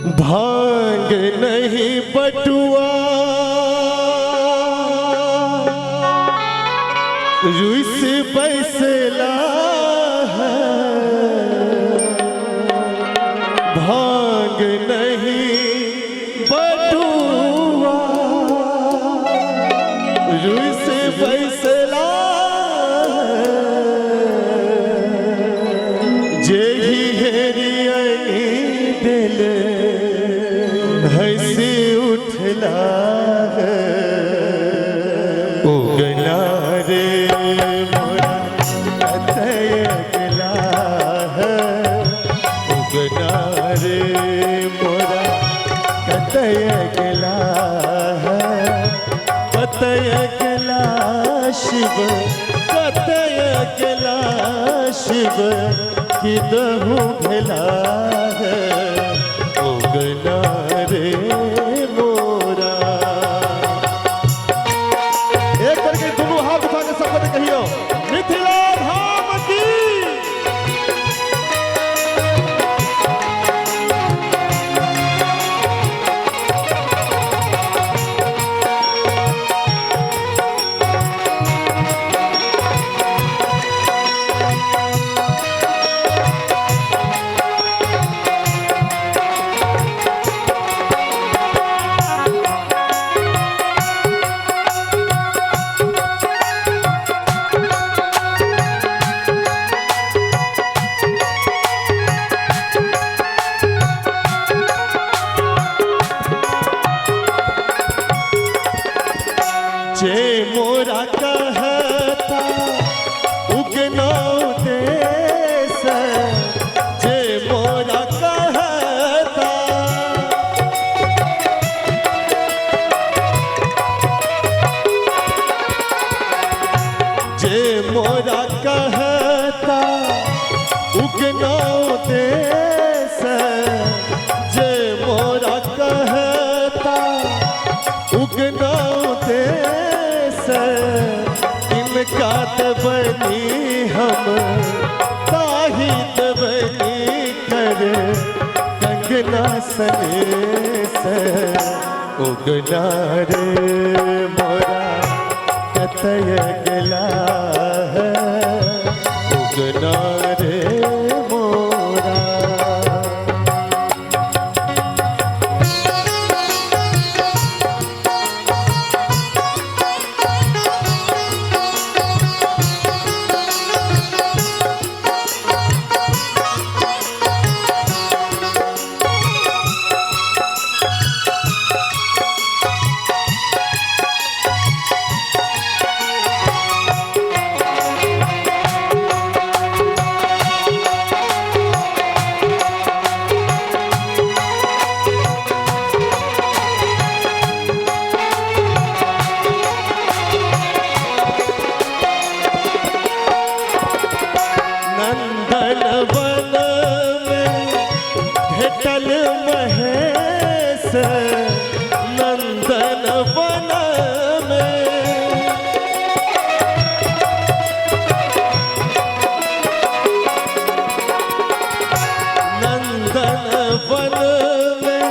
भांग नहीं बटुआ रुइस बैसला है, भांग नहीं बटुआ रुइस बैसला जेही हेरियनी दिल हंसी उठला है, उगना रे मोरा कतय गला है, उगना रे मोरा कतय गला है, कतय गला शिव कतय गला शिव कि दहु भला है, उगना रे मोरा। एक करके दोनों हाथ उठा के सबको कहियो मिथिला धाम की। जे मोरा कहता उगनो देश, जे मोरा कहता जे मोरा कहता उगनो देश, जे मोरा कहता उगनो देश, इनका तबनी हम ताही तबनी कर कंगना सनेस, उगना रे मोरा कतय गला है, उगना रे मोरा। भेटल महेश नंदन वन में, नंदन वन में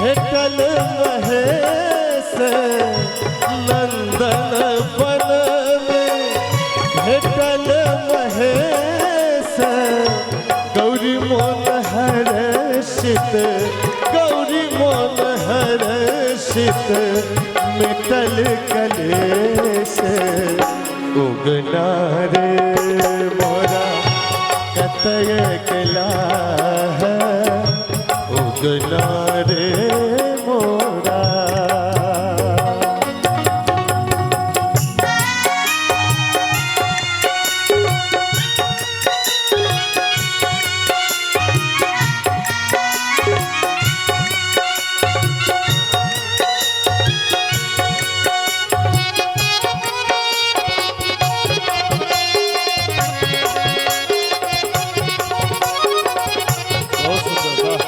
भेटल महेश, नंदन वन में भेटल महेश, गौरी मोन हर्षित गौरी मोन हर्षित मिटल कलेश, उगना रे मोरा कतय गला है, उगना रे मोरा। बहुत सुंदर।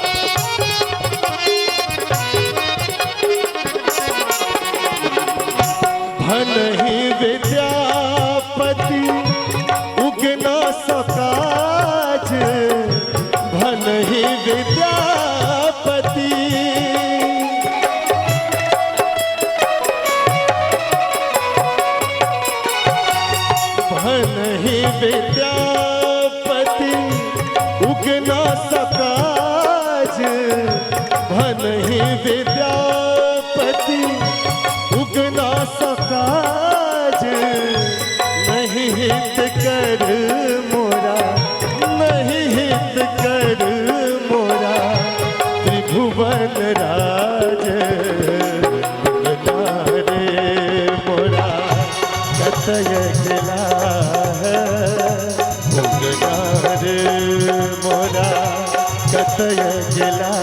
उगना सकाज भनहि विद्यापति उगना सकाज नहीं हित कर मोरा नहीं हित कर मोरा त्रिभुवन राज उगना रे मोरा कतय गिला उगना रे मोरा कतय गिला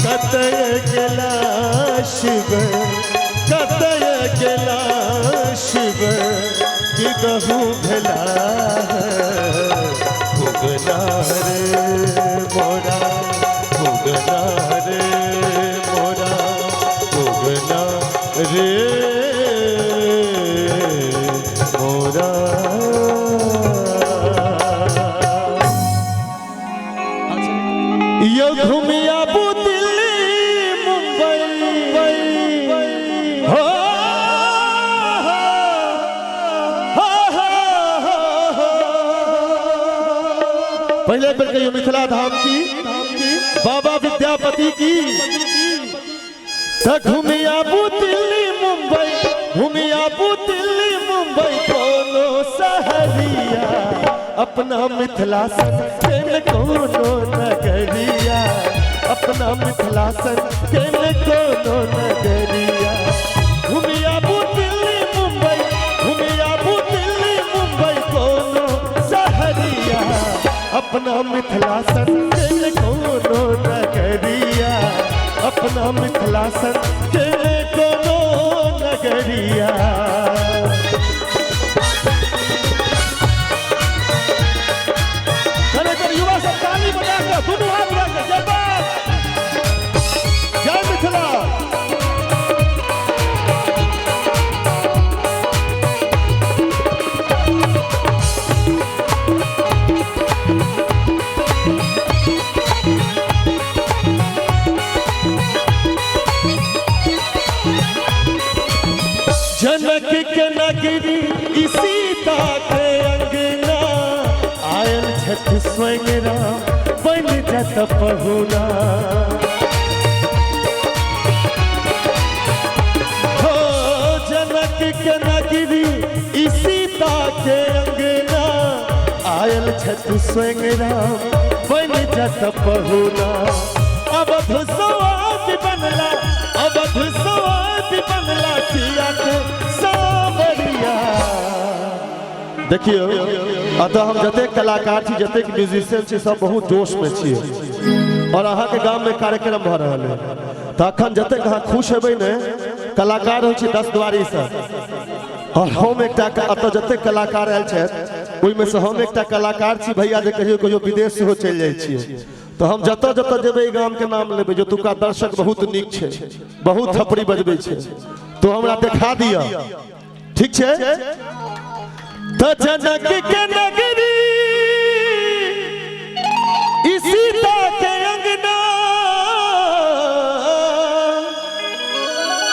कतय गिला शिव कतय गिला शिव किदहु भला उगना रे मोरा उगना रे मोरा उगना रे मोरा। यो घूमिया बू दिल्ली मुंबई हो पहले बेर कहियो मिथिला धाम की बाबा विद्यापति की घूमिया बू दिल्ली मुंबई घूमिया बू दिल्ली मुंबई कोनो सहरिया अपना मिथिला सन कोनो नगरिया अपना मिथिला सन कोनो नगरिया घूमिया बू दिल्ली मुंबई घूमिया बू दिल्ली मुंबई कोनो सहरिया अपना मिथिला सन कोनो नगरिया अपना मिथिला सन कोनो नगरिया। युवा सब ताली बजाकर दोनों हाथ उठाकर जय बात जय मिथिला। जनक के नगरी सीता के अंगना आयल छठ स्वयं राम बन जत पहुना हो जनक के नगरी सीता के अंगना आयल छठ स्वयं राम बन जत पहुना अवध सवाद बनला अवध सवाद बनला सिया के सावरिया। देखियो अतः हम जते कलाकार छी जते म्यूजिशियन छी सब बहुत जोश में छी और अहाँ के गांव में कार्यक्रम भ रहल है त अखन जते अहाँ खुश हेबै ने कलाकार हो छी 10 द्वारी से और हम एकटा अतः जते कलाकार आयल छै ओइ में से हम एकटा कलाकार छी भैया जे कहियो कहियो विदेश से हो चल जाय छी तो हम जत जत जेबै गाम के नाम लेबै जो तुका दर्शक बहुत नीक छै बहुत थपड़ी बजबै छै तो हमरा देखा दिया ठीक छै। तो जनक के नगरी सीता के अंगना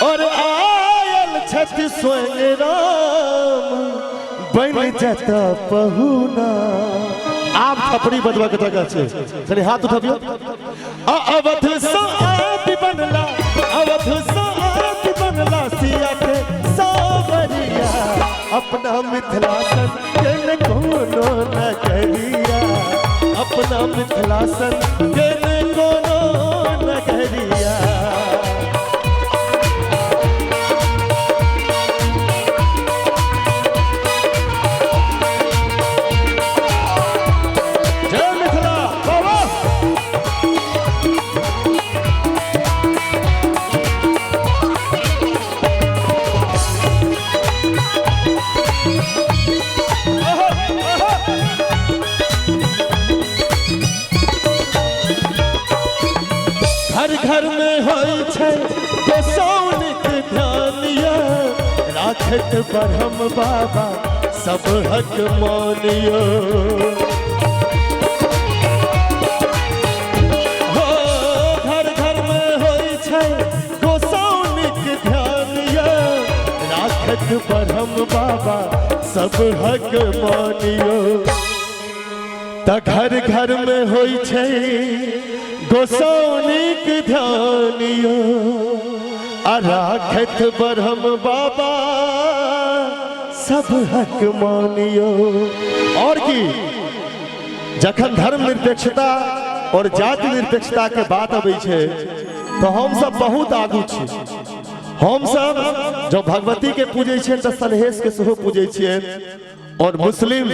और आयल छठ स्वयं राम बन जत पहुना। आप थपड़ी बजवा के जगह छे चलिए हाथ उठाबियो अवध साथ बनला अवध साथ बनला सिया के सावरिया अपना मिथिला सन कोनो नगरिया अपना मिथिला सन कोनो नगरिया। घर में होई छै गोसाउनिक ध्यानिया राखत ब्रह्म बाबा सब हक मानियो हो घर घर में होई छै गोसाउनिक ध्यानिया राखत भक्त ब्रह्म बाबा सब हक मानियो। त घर घर में होई छै गोसाउनिक ध्यानियो आ राखत ब्रह्म बाबा सब हक मानियो। और की जखन धर्म निरपेक्षता और जाति निरपेक्षता के बात अबै छै तो हम सब बहुत आगू छी। हम सब जो भगवती के पूजे छियन तो सलहेश के सेहो पूजे छियन। और मुस्लिम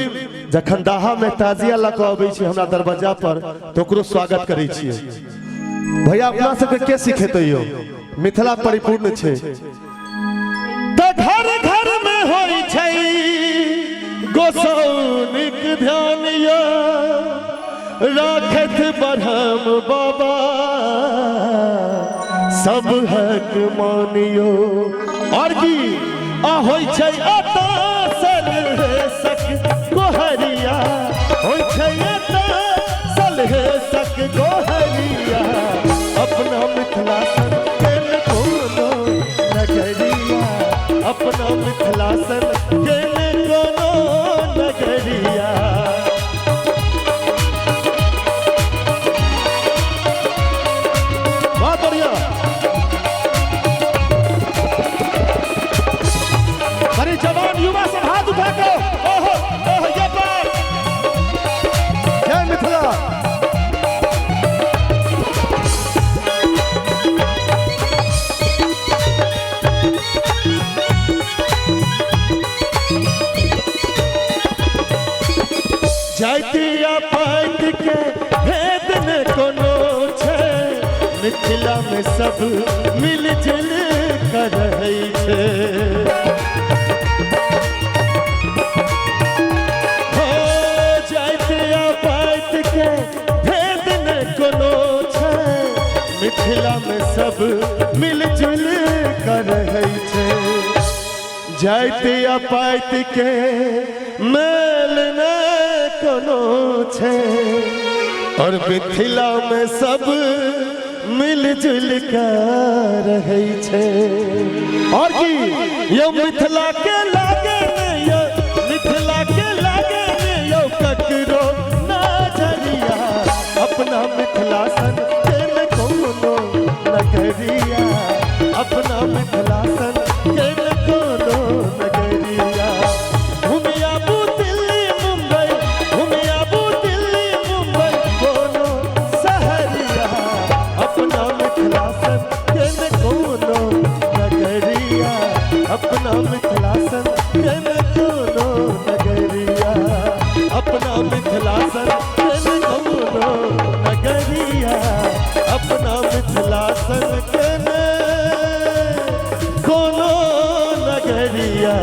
जखन दाहा में ताजिया लऽ कऽ अबै छै हमरा दरवाजा पर तो ओकरो स्वागत करै छियै। भैया अपना सबके के सिखेतै यो मिथिला परिपूर्ण छै। तो घर घर में होई छै गोसाउनिक ध्यानिया राखत ब्रह्म बाबा सब हक मानियो। और की आ होई छै अता सलहेशक गोहरिया होई छै अता सलहेशक गोहरिया अपना मिथिला सन केन कोनो नगरिया अपना मिथिला सन केन कोनो नगरिया। बहुत बढ़िया बड़ी जवान युवा सब हाथ उठा के ओहो ओहो ये बात जय मिथिला। जातिया पात के भेद न कोनो छै मिथिला में सब मिलजुल कर रहै छै। हो जातिया पात के भेद न कोनो छै मिथिला में सब मिलजुल कर रहै छै। जातिया पात के मेल न कोनो छै और मिथिला में सब मिलजुल कर रहै छै। और की यो मिथिला के लागे ने यो मिथिला के लागे ने यो ककरो नजरिया अपना मिथिला सन केन कोनो नगरिया अपना मिथिला सन केन कोनो नगरिया। घुमियाबू दिल्ली मुंबई घुमियाबू दिल्ली मुंबई कोनो शहरिया अपना मिथिला सन केन कोनो नगरिया अपना मिथिला सन केन कोनो नगरिया अपना मिथिला सन केन कोनो नगरिया अपना मिथिला सन केन कोनो नगरिया।